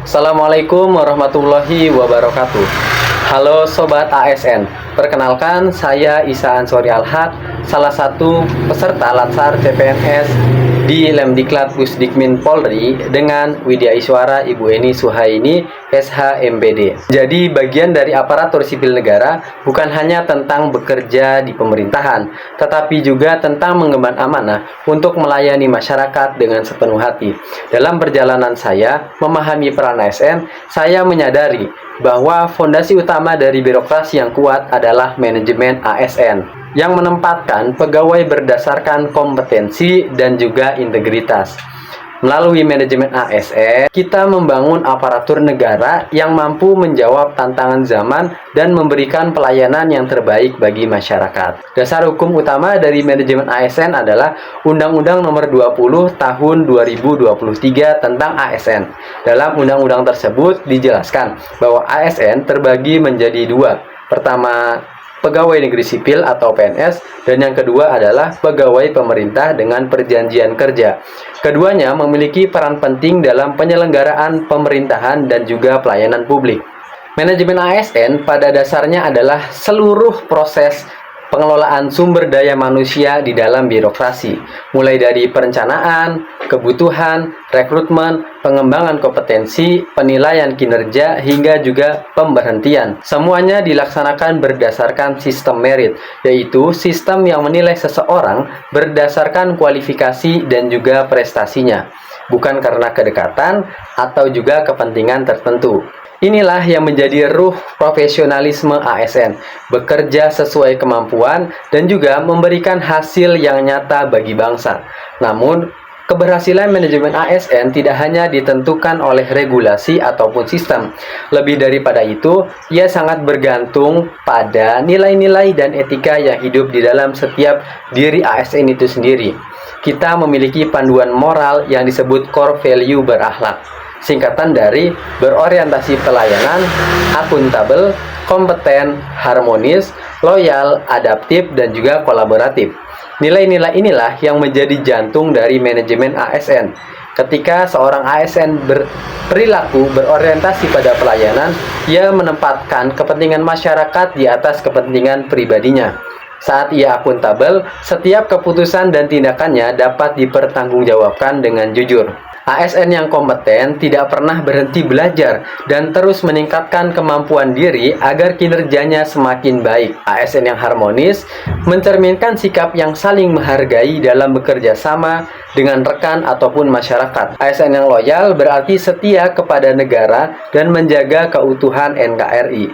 Assalamualaikum warahmatullahi wabarakatuh. Halo Sobat ASN, perkenalkan saya Isa Ansori Alhad, salah satu peserta Latsar CPNS di Lemdiklat Pusdikmin Polri dengan Widya Iswara Ibu Eni Suhaini SHMPD. Jadi bagian dari aparatur sipil negara bukan hanya tentang bekerja di pemerintahan, tetapi juga tentang mengemban amanah untuk melayani masyarakat dengan sepenuh hati. Dalam perjalanan saya memahami peran ASN, saya menyadari bahwa fondasi utama dari birokrasi yang kuat adalah manajemen ASN yang menempatkan pegawai berdasarkan kompetensi dan juga integritas. Melalui manajemen ASN, kita membangun aparatur negara yang mampu menjawab tantangan zaman dan memberikan pelayanan yang terbaik bagi masyarakat. Dasar hukum utama dari manajemen ASN adalah Undang-Undang Nomor 20 Tahun 2023 tentang ASN. Dalam undang-undang tersebut dijelaskan bahwa ASN terbagi menjadi dua. Pertama, pegawai negeri sipil atau PNS, dan yang kedua adalah pegawai pemerintah dengan perjanjian kerja. Keduanya memiliki peran penting dalam penyelenggaraan pemerintahan dan juga pelayanan publik. Manajemen ASN pada dasarnya adalah seluruh proses pengelolaan sumber daya manusia di dalam birokrasi, mulai dari perencanaan, kebutuhan, rekrutmen, pengembangan kompetensi, penilaian kinerja, hingga juga pemberhentian. Semuanya dilaksanakan berdasarkan sistem merit, yaitu sistem yang menilai seseorang berdasarkan kualifikasi dan juga prestasinya, bukan karena kedekatan atau juga kepentingan tertentu. Inilah yang menjadi ruh profesionalisme ASN, bekerja sesuai kemampuan dan juga memberikan hasil yang nyata bagi bangsa. Namun, keberhasilan manajemen ASN tidak hanya ditentukan oleh regulasi ataupun sistem. Lebih daripada itu, ia sangat bergantung pada nilai-nilai dan etika yang hidup di dalam setiap diri ASN itu sendiri. Kita memiliki panduan moral yang disebut core value berakhlak, singkatan dari berorientasi pelayanan, akuntabel, kompeten, harmonis, loyal, adaptif, dan juga kolaboratif. Nilai-nilai inilah yang menjadi jantung dari manajemen ASN. Ketika seorang ASN berperilaku berorientasi pada pelayanan, ia menempatkan kepentingan masyarakat di atas kepentingan pribadinya. Saat ia akuntabel, setiap keputusan dan tindakannya dapat dipertanggungjawabkan dengan jujur. ASN yang kompeten tidak pernah berhenti belajar dan terus meningkatkan kemampuan diri agar kinerjanya semakin baik. ASN yang harmonis mencerminkan sikap yang saling menghargai dalam bekerja sama dengan rekan ataupun masyarakat. ASN yang loyal berarti setia kepada negara dan menjaga keutuhan NKRI.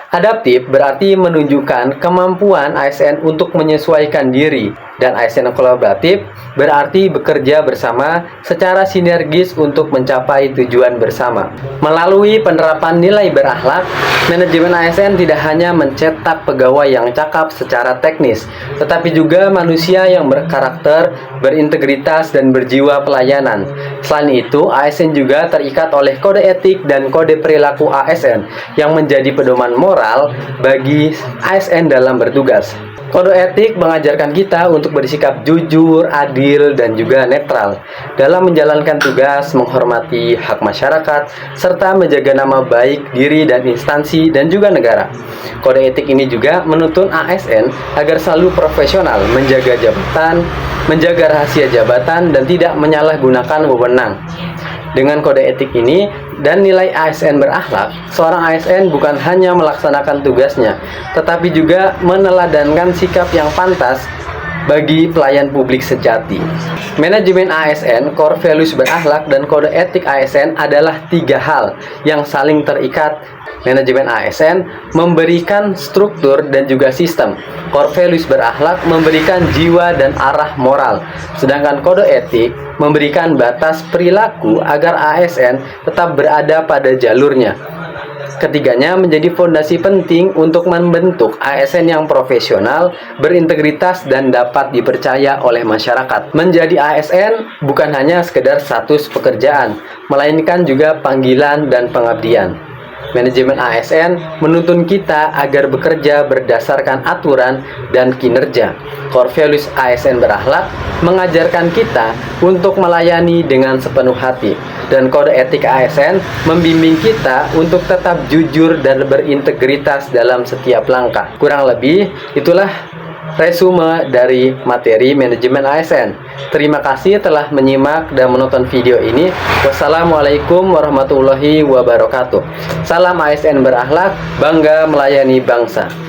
Adaptif berarti menunjukkan kemampuan ASN untuk menyesuaikan diri, dan ASN yang kolaboratif berarti bekerja bersama secara sinergis untuk mencapai tujuan bersama. Melalui penerapan nilai berakhlak, manajemen ASN tidak hanya mencetak pegawai yang cakap secara teknis, tetapi juga manusia yang berkarakter, berintegritas, dan berjiwa pelayanan. Selain itu, ASN juga terikat oleh kode etik dan kode perilaku ASN yang menjadi pedoman moral bagi ASN dalam bertugas. Kode etik mengajarkan kita untuk bersikap jujur, adil, dan juga netral dalam menjalankan tugas, menghormati hak masyarakat, serta menjaga nama baik diri dan instansi dan juga negara. Kode etik ini juga menuntun ASN agar selalu profesional, menjaga jabatan, menjaga rahasia jabatan, dan tidak menyalahgunakan wewenang. Dengan kode etik ini dan nilai ASN berakhlak, seorang ASN bukan hanya melaksanakan tugasnya, tetapi juga meneladankan sikap yang pantas bagi pelayan publik sejati. Manajemen ASN, core values berakhlak, dan kode etik ASN adalah tiga hal yang saling terikat. Manajemen ASN memberikan struktur dan juga sistem. Core values berakhlak memberikan jiwa dan arah moral, sedangkan kode etik memberikan batas perilaku agar ASN tetap berada pada jalurnya. Ketiganya menjadi fondasi penting untuk membentuk ASN yang profesional, berintegritas, dan dapat dipercaya oleh masyarakat. Menjadi ASN bukan hanya sekedar status pekerjaan, melainkan juga panggilan dan pengabdian. Manajemen ASN menuntun kita agar bekerja berdasarkan aturan dan kinerja. Core values ASN berakhlak mengajarkan kita untuk melayani dengan sepenuh hati. Dan kode etik ASN membimbing kita untuk tetap jujur dan berintegritas dalam setiap langkah. Kurang lebih, itulah resume dari materi manajemen ASN. Terima kasih telah menyimak dan menonton video ini. Wassalamualaikum warahmatullahi wabarakatuh. Salam ASN berakhlak, bangga melayani bangsa.